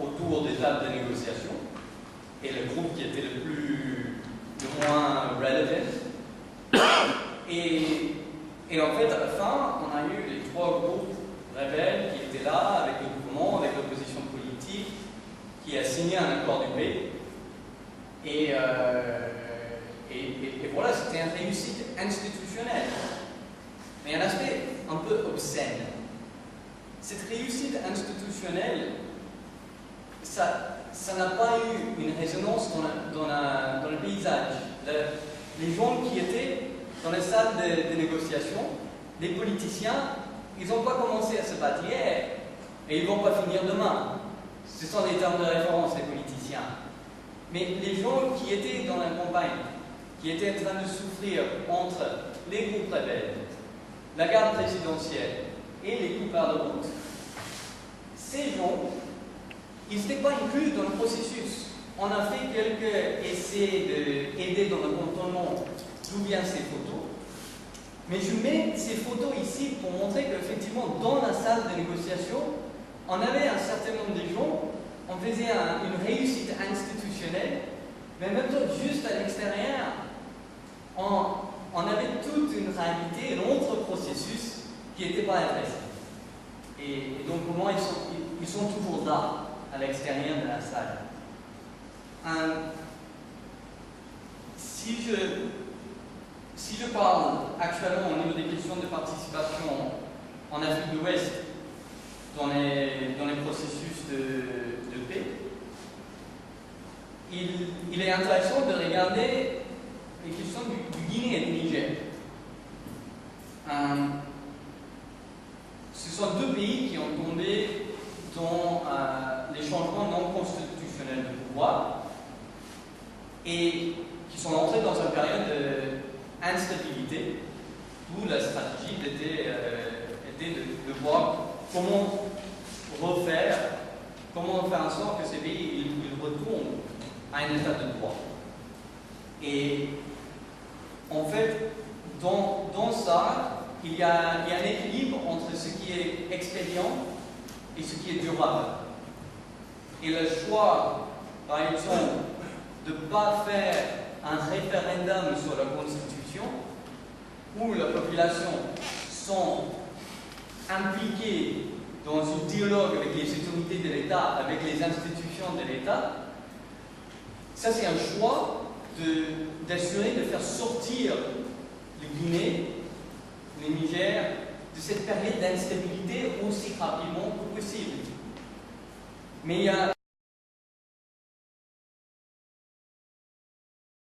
autour des tables de négociation, et le groupe qui était le moins relevant. Et en fait, à la fin, on a eu les trois groupes rebelles qui étaient là, avec le gouvernement, avec l'opposition politique, qui a signé un accord de paix. Et voilà, c'était une réussite institutionnelle. Mais un aspect un peu obscène. Cette réussite institutionnelle, ça n'a pas eu une résonance dans le paysage. Les gens qui étaient dans les salles de négociation, les politiciens, ils n'ont pas commencé à se battre hier et ils ne vont pas finir demain. Ce sont des termes de référence, les politiciens. Mais les gens qui étaient dans la campagne, qui étaient en train de souffrir entre les groupes rebelles, la garde présidentielle et les coupards de route, ces gens, ils n'étaient pas inclus dans le processus. On a fait quelques essais d'aider dans le cantonnement d'où viennent ces photos. Mais je mets ces photos ici pour montrer qu'effectivement, dans la salle de négociation, on avait un certain nombre de gens, on faisait une réussite institutionnelle, mais même juste à l'extérieur, on avait toute une réalité, un autre processus qui n'était pas intéressant. Et donc pour moi, ils sont toujours là, à l'extérieur de la salle. Si je parle actuellement au niveau des questions de participation en Afrique de l'Ouest dans les processus de paix, il est intéressant de regarder les questions du Guinée et du Niger. Ce sont deux pays qui ont tombé dans les changements non constitutionnels de pouvoir et qui sont entrés dans une période d'instabilité où la stratégie était de voir comment faire en sorte que ces pays ils retournent à un état de droit. Et en fait, dans ça, il y a un équilibre entre ce qui est expédient et ce qui est durable. Et le choix, par exemple, de ne pas faire un référendum sur la Constitution, où la population sont impliquées dans un dialogue avec les autorités de l'État, avec les institutions de l'État, ça c'est un choix d'assurer de faire sortir le Guinée, le Niger, de cette période d'instabilité aussi rapidement que possible. Mais il y a